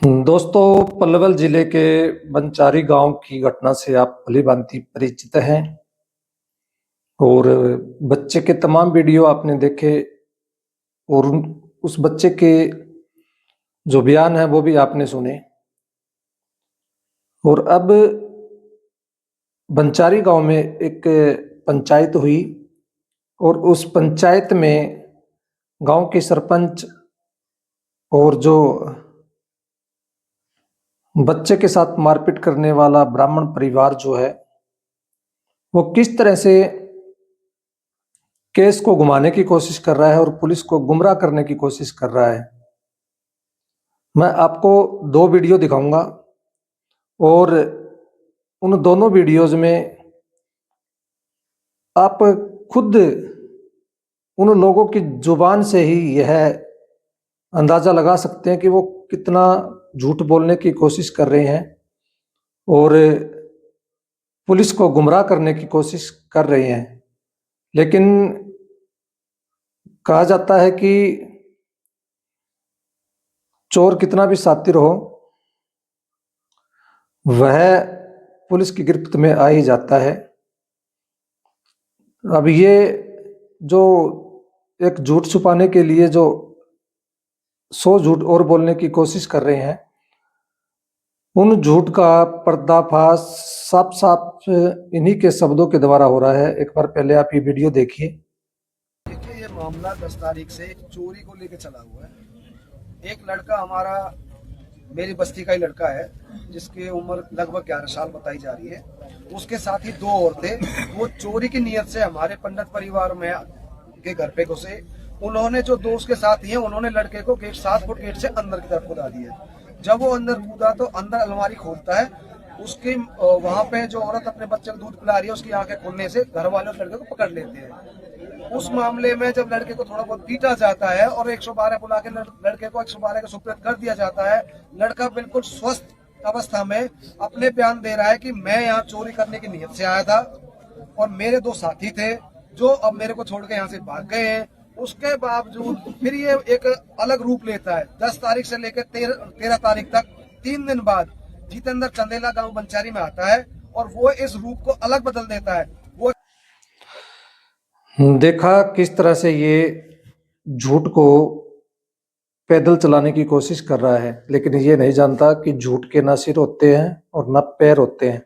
दोस्तों, पलवल जिले के बंचारी गांव की घटना से आप भली-भांति परिचित हैं और बच्चे के तमाम वीडियो आपने देखे और उस बच्चे के जो बयान है वो भी आपने सुने। और अब बंचारी गांव में एक पंचायत हुई और उस पंचायत में गांव के सरपंच और जो बच्चे के साथ मारपीट करने वाला ब्राह्मण परिवार जो है, वो किस तरह से केस को घुमाने की कोशिश कर रहा है और पुलिस को गुमराह करने की कोशिश कर रहा है। मैं आपको 2 वीडियो दिखाऊंगा और उन दोनों वीडियोज में आप खुद उन लोगों की जुबान से ही यह अंदाजा लगा सकते हैं कि वो कितना झूठ बोलने की कोशिश कर रहे हैं और पुलिस को गुमराह करने की कोशिश कर रहे हैं। लेकिन कहा जाता है कि चोर कितना भी शातिर हो, वह पुलिस की गिरफ्त में आ ही जाता है। अब ये जो एक झूठ छुपाने के लिए जो 100 झूठ और बोलने की कोशिश कर रहे हैं, उन झूठ का पर्दाफाश साफ साफ इन्हीं के शब्दों के द्वारा हो रहा है। एक बार पहले आप ये वीडियो देखिए। देखिए, ये मामला 10 तारीख से चोरी को लेकर चला हुआ है। एक लड़का हमारा मेरी बस्ती का ही लड़का है, जिसकी उम्र लगभग 11 साल बताई जा रही है। उसके साथ ही 2 और थे। वो चोरी की नियत से हमारे पंडित परिवार में के घर पे घुसे। उन्होंने जो 2 उसके साथ हैं, उन्होंने लड़के को 7 फुट गेट से अंदर की तरफ कूदा दिया। जब वो अंदर कूदा तो अंदर अलमारी खोलता है। उसकी वहां पे जो औरत अपने बच्चे को दूध पिला रही है, उसकी आंखें खुलने से घर वाले उस लड़के को पकड़ लेते हैं। उस मामले में जब लड़के को थोड़ा बहुत पीटा जाता है और 112 बुला के लड़के को 112 का सुपुर्द कर दिया जाता है। लड़का बिल्कुल स्वस्थ अवस्था में अपने बयान दे रहा है कि मैं यहाँ चोरी करने की नीयत से आया था और मेरे 2 साथी थे जो अब मेरे को छोड़ के यहाँ से भाग गए हैं। उसके बावजूद फिर ये एक अलग रूप लेता है। 10 तारीख से लेकर 13 तारीख तक 3 दिन बाद जितेंद्र चंदेला गांव बंचारी में आता है और वो इस रूप को अलग बदल देता है। वो देखा किस तरह से ये झूठ को पैदल चलाने की कोशिश कर रहा है, लेकिन ये नहीं जानता कि झूठ के ना सिर होते हैं और ना पैर होते हैं।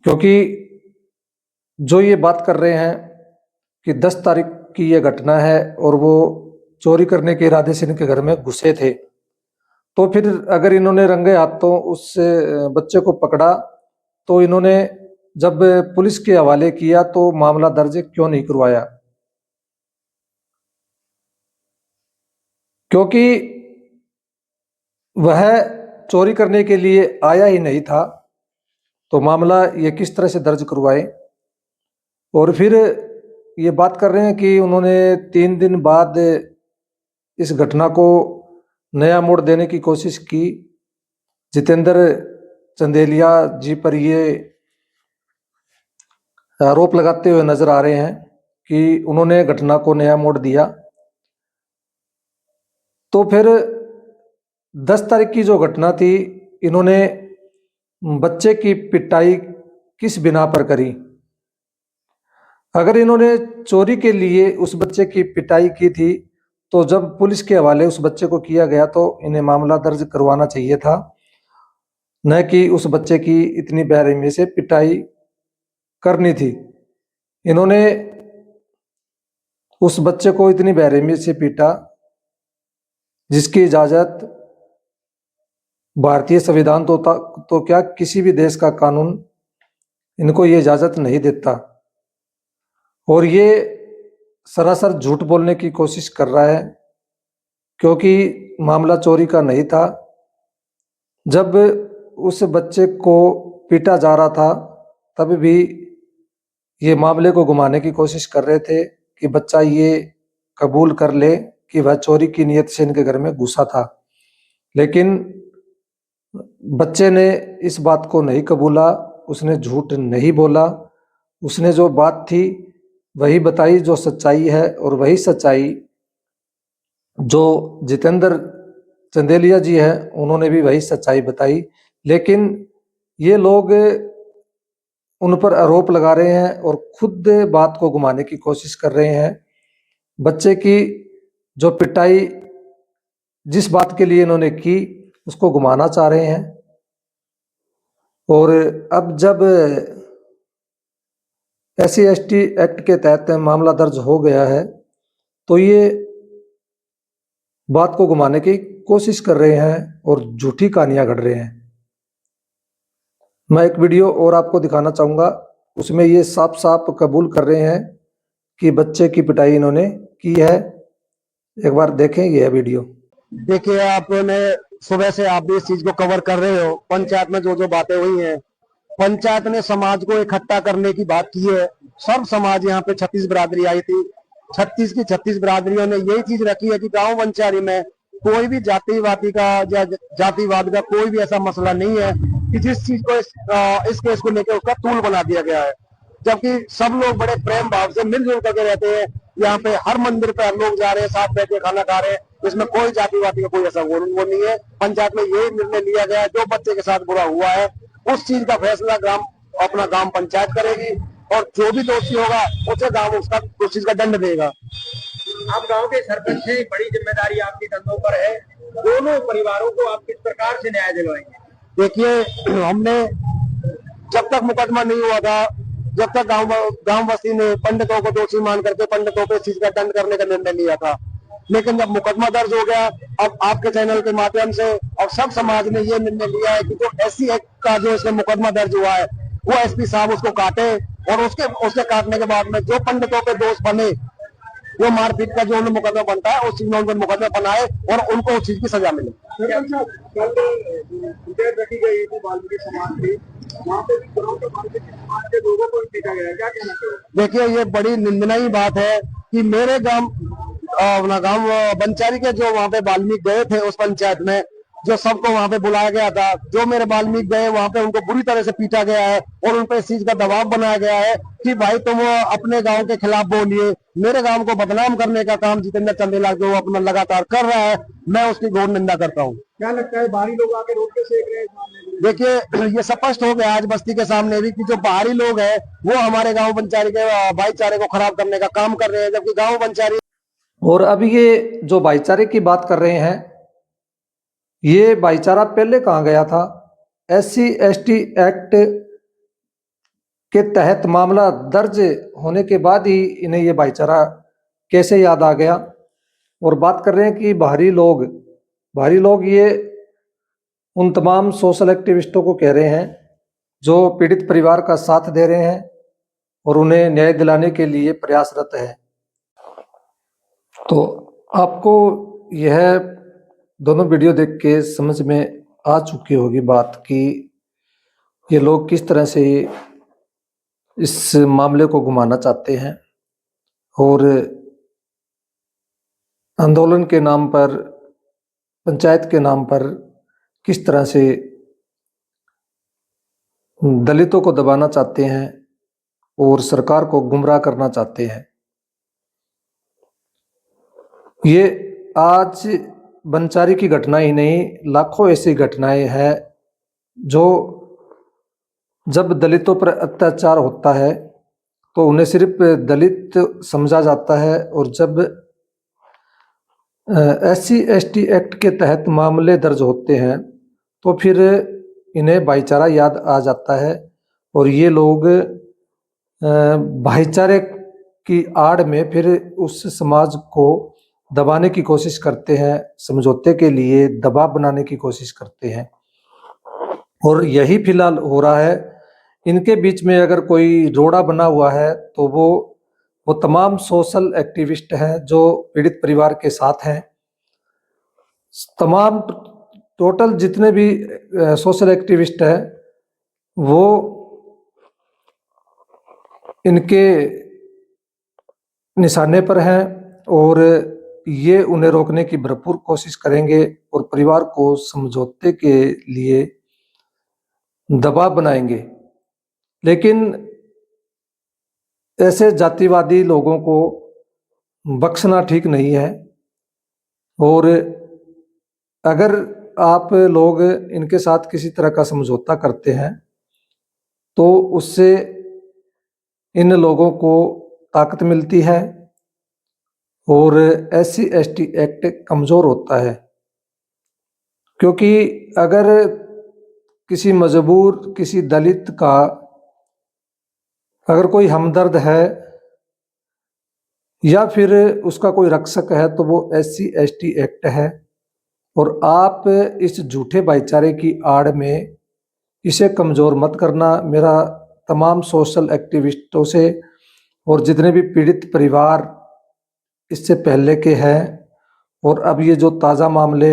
क्योंकि जो ये बात कर रहे हैं कि 10 तारीख की ये घटना है और वो चोरी करने के इरादे से इनके घर में घुसे थे, तो फिर अगर इन्होंने रंगे हाथों उस बच्चे को पकड़ा तो इन्होंने जब पुलिस के हवाले किया तो मामला दर्ज क्यों नहीं करवाया? क्योंकि वह चोरी करने के लिए आया ही नहीं था, तो मामला ये किस तरह से दर्ज करवाए? और फिर ये बात कर रहे हैं कि उन्होंने 3 दिन बाद इस घटना को नया मोड़ देने की कोशिश की। जितेंद्र चंदेलिया जी पर ये आरोप लगाते हुए नजर आ रहे हैं कि उन्होंने घटना को नया मोड़ दिया। तो फिर 10 तारीख की जो घटना थी, इन्होंने बच्चे की पिटाई किस बिना पर करी? अगर इन्होंने चोरी के लिए उस बच्चे की पिटाई की थी, तो जब पुलिस के हवाले उस बच्चे को किया गया तो इन्हें मामला दर्ज करवाना चाहिए था, न कि उस बच्चे की इतनी बेरहमी से पिटाई करनी थी। इन्होंने उस बच्चे को इतनी बेरहमी से पीटा जिसकी इजाजत भारतीय संविधान तो क्या किसी भी देश का कानून इनको ये इजाजत नहीं देता। और ये सरासर झूठ बोलने की कोशिश कर रहा है, क्योंकि मामला चोरी का नहीं था। जब उस बच्चे को पीटा जा रहा था तब भी ये मामले को घुमाने की कोशिश कर रहे थे कि बच्चा ये कबूल कर ले कि वह चोरी की नीयत से इनके घर में घुसा था। लेकिन बच्चे ने इस बात को नहीं कबूला, उसने झूठ नहीं बोला। उसने जो बात थी वही बताई जो सच्चाई है, और वही सच्चाई जो जितेंद्र चंदेलिया जी हैं, उन्होंने भी वही सच्चाई बताई, लेकिन ये लोग उन पर आरोप लगा रहे हैं और खुद बात को घुमाने की कोशिश कर रहे हैं। बच्चे की जो पिटाई जिस बात के लिए इन्होंने की, उसको घुमाना चाह रहे हैं। और अब जब SC/ST एक्ट के तहत मामला दर्ज हो गया है, तो ये बात को घुमाने की कोशिश कर रहे हैं और झूठी कहानियां गढ़ रहे हैं। मैं एक वीडियो और आपको दिखाना चाहूंगा, उसमें ये साफ साफ कबूल कर रहे हैं कि बच्चे की पिटाई इन्होंने की है। एक बार देखें यह वीडियो। देखिए, आपने सुबह से आप भी इस चीज को कवर कर रहे हो। पंचायत में जो जो बातें हुई हैं, पंचायत ने समाज को इकट्ठा करने की बात की है। सब समाज यहाँ पे 36 बिरादरी आई थी। 36 की 36 बिरादरियों ने यही चीज रखी है कि गांव पंचायत में कोई भी जातिवादी का या जातिवाद का कोई भी ऐसा मसला नहीं है कि जिस चीज को इस केस को लेकर उसका तूल बना दिया गया है। जबकि सब लोग बड़े प्रेम भाव से मिलजुल करके रहते हैं। यहाँ पे हर मंदिर पे हम लोग जा रहे हैं, साथ बैठ के खाना खा रहे हैं। इसमें कोई जातिवादी का कोई ऐसा वो नहीं है। पंचायत में यही निर्णय लिया गया है, जो बच्चे के साथ बुरा हुआ है उस चीज का फैसला अपना ग्राम पंचायत करेगी, और जो भी दोषी होगा उसे गांव उसका उस चीज का दंड देगा। आप गांव के सरपंच हैं, बड़ी जिम्मेदारी आपके कंधों पर है। दोनों परिवारों को आप किस प्रकार से न्याय दिलवाएंगे? देखिए, हमने जब तक मुकदमा नहीं हुआ था, जब तक गांव वासी ने पंडितों को दोषी मान करके पंडितों पे इस चीज का दंड करने का निर्णय लिया था, लेकिन जब मुकदमा दर्ज हो गया, अब आपके चैनल के माध्यम से और सब समाज ने ये निर्णय लिया है कि जो SC एक्ट का जो इसमें मुकदमा दर्ज हुआ है, वो SP साहब उसको काटे, और उसके काटने के बाद में जो पंडितों पे दोष बने, वो मारपीट का जो उन्हें मुकदमा बनता है उस चीज में उनको मुकदमा बनाए और उनको उस चीज की सजा मिले। कल रखी गई थी वाल्मीकि समाज की, वहाँ पे गाँव के वाल्मीकि समाज के लोगों को पीटा गया, क्या कहना चाहिए? देखिए, ये बड़ी निंदनीय बात है कि मेरे गांव बंचारी के जो वहाँ पे वाल्मीकि गए थे उस पंचायत में, जो सबको वहाँ पे बुलाया गया था, जो मेरे वाल्मीकि गए वहाँ पे उनको बुरी तरह से पीटा गया है और उन पे इस चीज का दबाव बनाया गया है कि भाई तुम अपने गांव के खिलाफ बोलिए। मेरे गांव को बदनाम करने का काम जितेंद्र चंदेला जो अपना लगातार कर रहा है, मैं उसकी घोर निंदा करता हूँ। क्या लगता है बाहरी लोग आके रोड पे सेक रहे हैं? देखिए, ये स्पष्ट हो गया आज बस्ती के सामने भी कि जो बाहरी लोग हैं वो हमारे गांव पंचायत के भाईचारे को खराब करने का काम कर रहे हैं, जबकि गांव पंचायत। और और अभी ये जो भाईचारे की बात कर रहे हैं, ये भाईचारा पहले कहाँ गया था? SC/ST एक्ट के तहत मामला दर्ज होने के बाद ही इन्हें ये भाईचारा कैसे याद आ गया? और बात कर रहे हैं कि भारी लोग ये उन तमाम सोशल एक्टिविस्टों को कह रहे हैं जो पीड़ित परिवार का साथ दे रहे हैं और उन्हें न्याय दिलाने के लिए प्रयासरत है। तो आपको यह दोनों वीडियो देख के समझ में आ चुकी होगी बात कि ये लोग किस तरह से इस मामले को घुमाना चाहते हैं और आंदोलन के नाम पर, पंचायत के नाम पर किस तरह से दलितों को दबाना चाहते हैं और सरकार को गुमराह करना चाहते हैं। ये आज बंचारी की घटना ही नहीं, लाखों ऐसी घटनाएं हैं जो जब दलितों पर अत्याचार होता है तो उन्हें सिर्फ दलित समझा जाता है, और जब SC/ST एक्ट के तहत मामले दर्ज होते हैं तो फिर इन्हें भाईचारा याद आ जाता है और ये लोग भाईचारे की आड़ में फिर उस समाज को दबाने की कोशिश करते हैं, समझौते के लिए दबाव बनाने की कोशिश करते हैं। और यही फिलहाल हो रहा है। इनके बीच में अगर कोई रोड़ा बना हुआ है तो वो तमाम सोशल एक्टिविस्ट हैं जो पीड़ित परिवार के साथ हैं। तमाम टोटल जितने भी सोशल एक्टिविस्ट हैं वो इनके निशाने पर हैं और ये उन्हें रोकने की भरपूर कोशिश करेंगे और परिवार को समझौते के लिए दबाव बनाएंगे। लेकिन ऐसे जातिवादी लोगों को बख्शना ठीक नहीं है और अगर आप लोग इनके साथ किसी तरह का समझौता करते हैं तो उससे इन लोगों को ताकत मिलती है और SC/ST एक्ट कमज़ोर होता है। क्योंकि अगर किसी मजबूर, किसी दलित का अगर कोई हमदर्द है या फिर उसका कोई रक्षक है तो वो SC/ST एक्ट है, और आप इस झूठे भाईचारे की आड़ में इसे कमज़ोर मत करना। मेरा तमाम सोशल एक्टिविस्टों से और जितने भी पीड़ित परिवार इससे पहले के हैं और अब ये जो ताज़ा मामले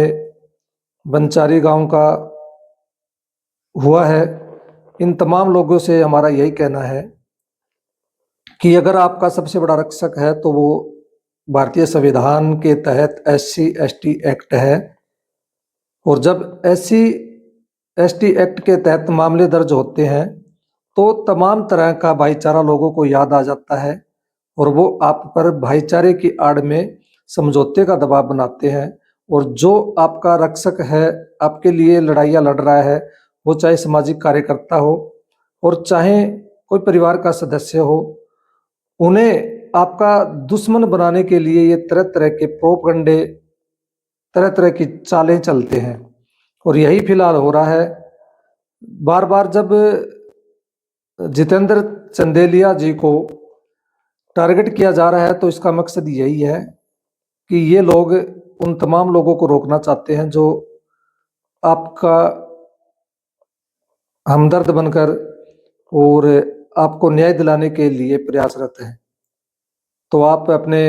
बंचारी गांव का हुआ है, इन तमाम लोगों से हमारा यही कहना है कि अगर आपका सबसे बड़ा रक्षक है तो वो भारतीय संविधान के तहत SC/ST एक्ट है, और जब SC/ST एक्ट के तहत मामले दर्ज होते हैं तो तमाम तरह का भाईचारा लोगों को याद आ जाता है और वो आप पर भाईचारे की आड़ में समझौते का दबाव बनाते हैं। और जो आपका रक्षक है, आपके लिए लड़ाइयाँ लड़ रहा है, वो चाहे सामाजिक कार्यकर्ता हो और चाहे कोई परिवार का सदस्य हो, उन्हें आपका दुश्मन बनाने के लिए ये तरह तरह के प्रोपगंडे, तरह तरह की चालें चलते हैं। और यही फिलहाल हो रहा है। बार बार जब जितेंद्र चंदेलिया जी को टारगेट किया जा रहा है तो इसका मकसद यही है कि ये लोग उन तमाम लोगों को रोकना चाहते हैं जो आपका हमदर्द बनकर और आपको न्याय दिलाने के लिए प्रयासरत हैं। तो आप अपने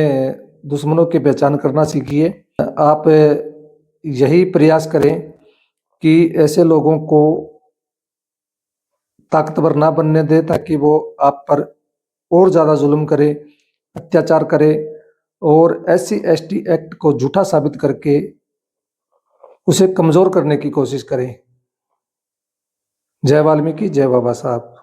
दुश्मनों की पहचान करना सीखिए। आप यही प्रयास करें कि ऐसे लोगों को ताकतवर ना बनने दें ताकि वो आप पर और ज़्यादा जुल्म करे, अत्याचार करे और SC/ST एक्ट को झूठा साबित करके उसे कमज़ोर करने की कोशिश करें। जय वाल्मीकि, जय बाबा साहब।